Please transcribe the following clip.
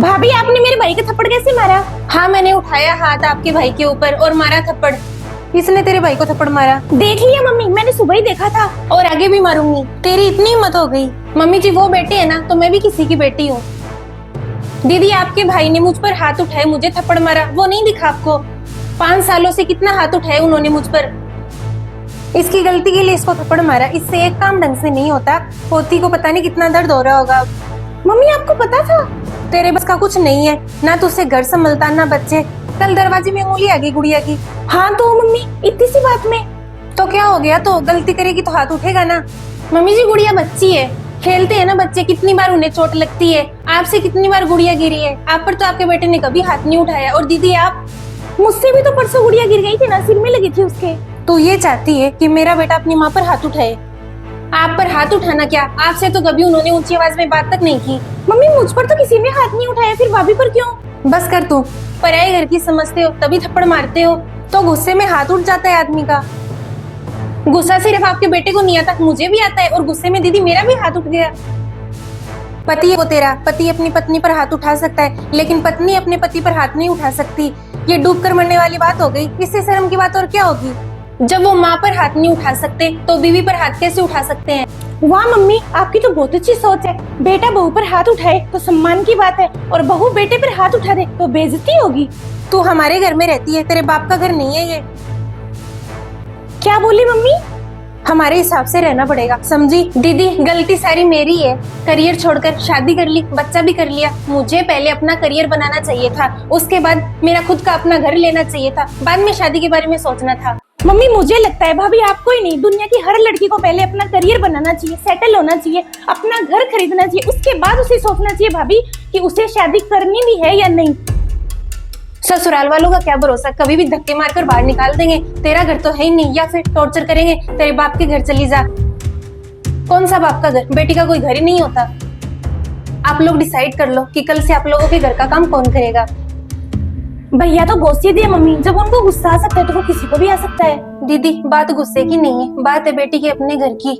भाभी आपने मेरे भाई का थप्पड़ कैसे मारा? हाँ मैंने उठाया हाथ आपके भाई के ऊपर और मारा थप्पड़। इसने तेरे भाई को थप्पड़ मारा? देख लिया मम्मी, मैंने सुबह ही देखा था और आगे भी मारूंगी। तेरी इतनी हिम्मत हो गई? मम्मी जी वो बेटे है ना तो मैं भी किसी की बेटी हूँ। दीदी आपके भाई ने मुझ पर हाथ उठाए, मुझे थप्पड़ मारा, वो नहीं दिखा आपको? 5 सालों से कितना हाथ उठाए उन्होंने मुझ पर। इसकी गलती के लिए इसको थप्पड़ मारा, इससे एक काम ढंग से नहीं होता। पोती को पता नहीं कितना दर्द हो रहा होगा। मम्मी आपको पता था? तेरे बस का कुछ नहीं है, ना तुझसे घर संभलता ना बच्चे। कल दरवाजे में उंगली आ गई गुड़िया की। हाँ तो मम्मी इतनी सी बात में तो क्या हो गया? तो गलती करेगी तो हाथ उठेगा ना। मम्मी जी गुड़िया बच्ची है, खेलते हैं ना बच्चे, कितनी बार उन्हें चोट लगती है। आपसे कितनी बार गुड़िया गिरी है, आप पर तो आपके बेटे ने कभी हाथ नहीं उठाया। और दीदी आप, मुझसे भी तो परसों गुड़िया गिर गई थी ना, सिर में लगी थी उसके। तो ये चाहती है कि मेरा बेटा अपनी माँ पर हाथ उठाए? आप पर हाथ उठाना क्या, आपसे तो कभी उन्होंने ऊंची आवाज में बात तक नहीं की। मम्मी मुझ पर तो किसी ने हाथ नहीं उठाया, फिर भाभी पर क्यों? बस कर तू, पराये घर की समझते हो तभी थप्पड़ मारते हो। तो गुस्से में हाथ उठ जाता है आदमी का। गुस्सा सिर्फ आपके बेटे को नहीं आता, मुझे भी आता है। और गुस्से में दीदी मेरा भी हाथ उठ गया। पति है वो तेरा, पति अपनी पत्नी पर हाथ उठा सकता है लेकिन पत्नी अपने पति पर हाथ नहीं उठा सकती। ये डूब कर मरने वाली बात हो गई, इससे शर्म की बात और क्या होगी? जब वो माँ पर हाथ नहीं उठा सकते तो बीवी पर हाथ कैसे उठा सकते हैं? वाह मम्मी आपकी तो बहुत अच्छी सोच है। बेटा बहू पर हाथ उठाए तो सम्मान की बात है, और बहू बेटे पर हाथ उठा दे तो बेइज्जती होगी। तू हमारे घर में रहती है, तेरे बाप का घर नहीं है ये। क्या बोली मम्मी? हमारे हिसाब से रहना पड़ेगा, समझी? दीदी गलती सारी मेरी है, करियर छोड़कर शादी कर ली, बच्चा भी कर लिया। मुझे पहले अपना करियर बनाना चाहिए था, उसके बाद मेरा खुद का अपना घर लेना चाहिए था, बाद में शादी के बारे में सोचना था। मम्मी मुझे लगता है भाभी आपको ही नहीं, दुनिया की हर लड़की को पहले अपना करियर बनाना चाहिए, सेटल होना चाहिए, अपना घर खरीदना चाहिए, उसके बाद उसे सोचना चाहिए भाभी कि उसे शादी करनी भी है या नहीं। ससुराल वालों का क्या भरोसा, कभी भी धक्के मारकर बाहर निकाल देंगे। तेरा घर तो है ही नहीं, या फिर टॉर्चर करेंगे, तेरे बाप के घर चली जा। कौन सा बाप का घर? बेटी का कोई घर ही नहीं होता। आप लोग डिसाइड कर लो कि कल से आप लोगों के घर का काम कौन करेगा। भैया तो गोश्ती दिए मम्मी, जब उनको गुस्सा आ सकता है तो वो किसी को भी आ सकता है। दीदी बात गुस्से की नहीं है, बात है बेटी के अपने घर की।